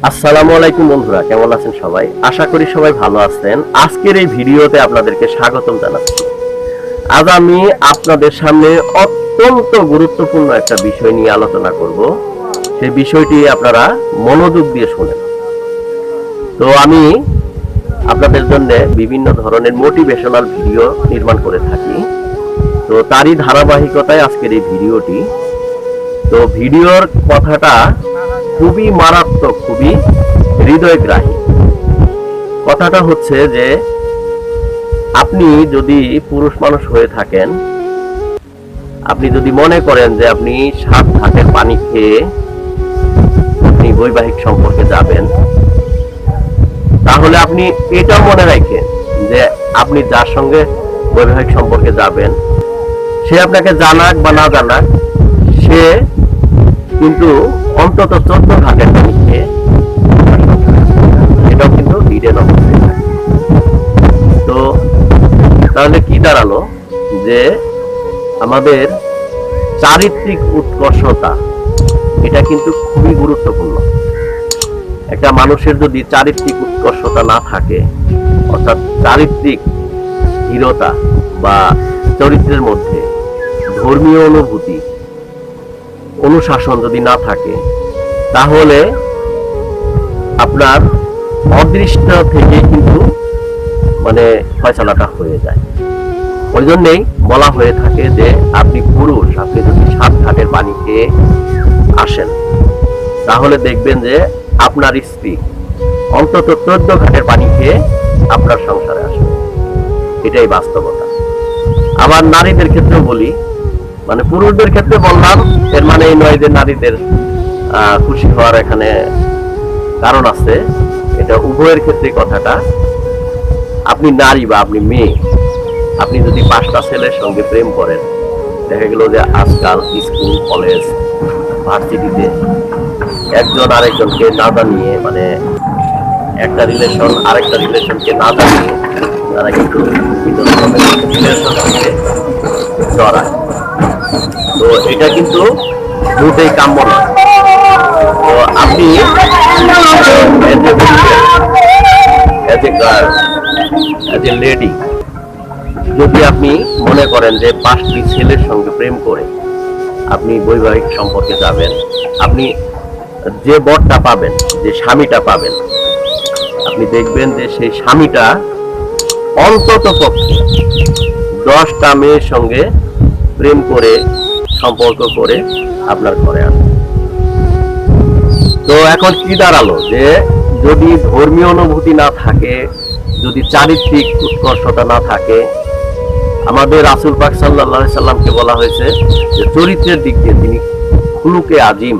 আসসালামু আলাইকুম বন্ধুরা, কেমন আছেন সবাই? আশা করি সবাই ভালো আছেন। আজকের এই ভিডিওতে আপনাদেরকে স্বাগতম জানাচ্ছি। আজ আমি আপনাদের সামনে অত্যন্ত গুরুত্বপূর্ণ একটা বিষয় নিয়ে আলোচনা করব। সেই বিষয়টি আপনারা মনোযোগ দিয়ে শুনেন। তো আমি আপনাদের জন্য বিভিন্ন ধরনের মোটিভেশনাল ভিডিও নির্মাণ করে থাকি। তো তারই ধারাবাহিকতায় আজকের এই ভিডিওটি। তো ভিডিওর কথাটা খুবই মারাত্মক, খুবই হৃদয়গ্রাহী। কথাটা হচ্ছে যে আপনি যদি পুরুষ মানুষ হয়ে থাকেন, আপনি যদি মনে করেন যে আপনি 7 ঘাটের পানি খেয়ে আপনি বৈবাহিক সম্পর্কে যাবেন, তাহলে আপনি এটা মনে রাখেন যে আপনি যার সঙ্গে বৈবাহিক সম্পর্কে যাবেন, সে আপনাকে জানাক বা না জানাক, সে কিন্তু অন্তত 14 ঘাটের পানি খেয়ে এটাও কিন্তু হিডেন অবস্থায় থাকে। তো তাহলে কি দাঁড়ালো যে আমাদের চারিত্রিক উৎকর্ষতা এটা কিন্তু খুবই গুরুত্বপূর্ণ। একটা মানুষের যদি চারিত্রিক উৎকর্ষতা না থাকে, অর্থাৎ চারিত্রিক দৃঢ়তা বা চরিত্রের মধ্যে ধর্মীয় অনুভূতি, অনুশাসন যদি না থাকে, তাহলে আপনার অদৃষ্ট থেকে কিন্তু ফয়সালাটা হয়ে যায়। ওই জন্যই বলা হয়ে থাকে যে আপনি পুরুষ, আপনি যদি 7 ঘাটের পানি খেয়ে আসেন, তাহলে দেখবেন যে আপনার স্ত্রী অন্তত 14 ঘাটের পানি খেয়ে আপনার সংসারে আসবে। এটাই বাস্তবতা। আবার নারীদের ক্ষেত্রেও বলি, পুরুষদের ক্ষেত্রে বললাম, এর মানে এই নয় যে নারীদের খুশি হওয়ার এখানে কারণ আছে। এটা উভয়ের ক্ষেত্রে কথাটা। আপনি নারী বা আপনি মেয়ে, আপনি যদি 5টা ছেলের সঙ্গে প্রেম করেন, দেখা গেল যে আজকাল স্কুল, কলেজ, ভার্সিটিতে একজন আরেকজনকে না জানিয়ে, একটা রিলেশন আরেকটা রিলেশনকে না জানিয়ে তারা কিন্তু রিলেশনশিপে জড়ায়। তো এটা কিন্তু মোটেই কাম্য নয়। তো আপনি লেডি, যদি আপনি মনে করেন যে 5টি ছেলের সঙ্গে প্রেম করে আপনি বৈবাহিক সম্পর্কে যাবেন, আপনি যে বরটা পাবেন, যে স্বামীটা পাবেন, আপনি দেখবেন যে সেই স্বামীটা অন্তত পক্ষে 10টা মেয়ের সঙ্গে প্রেম করে, সম্পর্ক করে আপনার ঘরে আসে। তো এখন কি দাঁড়ালো যে যদি ধর্মীয় অনুভূতি না থাকে, যদি চারিত্রিক উৎকর্ষতা না থাকে, আমাদের রাসূল পাক সাল্লাল্লাহু আলাইহি সাল্লামকে বলা হয়েছে যে চরিত্রের দিক দিয়ে তিনি খুলুকে আজিম,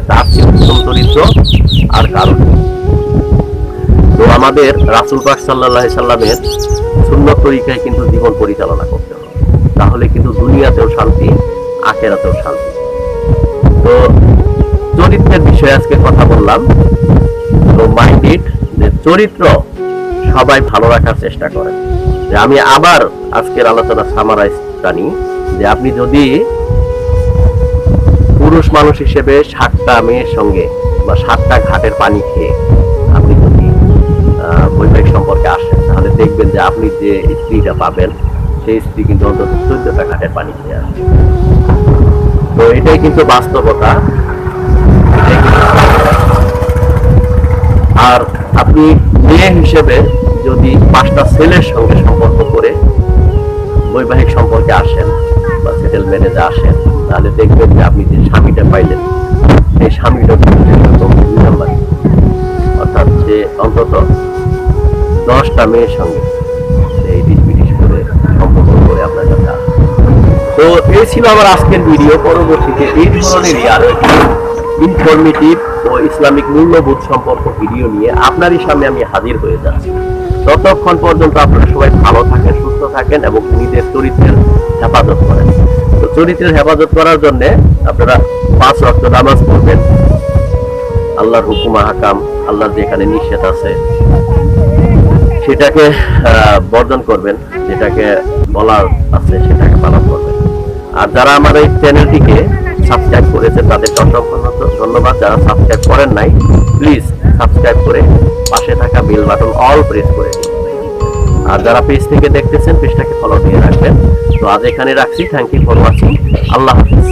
তার চেয়ে উত্তম চরিত্র আর কারণ। তো আমাদের রাসূল পাক সাল্লাল্লাহু আলাইহি সাল্লামের সুন্নত তরিকায় কিন্তু জীবন পরিচালনা করতে হবে, তাহলে কিন্তু দুনিয়াতেও শান্তি, আখিরাতেও শান্তি। তো চরিত্রের বিষয়ে আজকে কথা বললাম। তো মাইন্ড ইট, যে চরিত্র সবাই ভালো রাখার চেষ্টা করেন। যে আমি আবার আজকের আলোচনা সামারাইজ জানি যে আপনি যদি পুরুষ মানুষ হিসেবে 7টা মেয়ের সঙ্গে বা 7টা ঘাটের পানি খেয়ে আপনি যদি বৈবাহিক সম্পর্কে আসেন, তাহলে দেখবেন যে আপনি যে স্ত্রীটা পাবেন, সেই স্ত্রী কিন্তু অন্তত 14টা ঘাটের পানি খেয়ে আসে। তো এটাই কিন্তু বাস্তবতা। আর আপনি মেয়ে হিসেবে যদি 5টা ছেলের সঙ্গে সম্পর্ক করে বৈবাহিক সম্পর্কে আসেন বা সেটেলমেন্টে আসেন, তাহলে দেখবেন যে আপনি যে স্বামীটা পাইলেন, সেই স্বামীটা অর্থাৎ যে অন্তত 10টা মেয়ের সঙ্গে সেই ডিসপিটিস করে সম্পর্ক করে আপনার কাছে আসে। তো এই ছিল আমার আজকের ভিডিও। পরবর্তীতে এই ধরনেরই আরো ইনফরমেটিভ ও ইসলামিক মূল্যবোধ সম্পর্ক ভিডিও নিয়ে আপনারই সামনে আমি হাজির হয়ে যাচ্ছি। ততক্ষণ পর্যন্ত আপনারা সবাই ভালো থাকেন, সুস্থ থাকেন এবং নিজের চরিত্রের হেফাজত করেন। তো চরিত্রের হেফাজত করার জন্য আপনারা 5 ওয়াক্ত নামাজ পড়বেন, আল্লাহর হুকুম আহকাম, আল্লাহর যেখানে নিষেধ আছে সেটাকে বর্জন করবেন, যেটাকে বলার আছে সেটাকে পালন করবেন। আর যারা আমার এই চ্যানেলটিকে সাবস্ক্রাইব করেছেন তাদেরকে অসংখ্য ধন্যবাদ। যারা সাবস্ক্রাইব করেন নাই, প্লিজ সাবস্ক্রাইব করে পাশে থাকা বেল বাটন অল প্রেস করে দিন। আর যারা পেজ থেকে দেখতেছেন পেজটাকে ফলো দিয়ে রাখবেন। তো আজ এখানে রাখছি। Thank you for watching. আল্লাহ হাফিজ।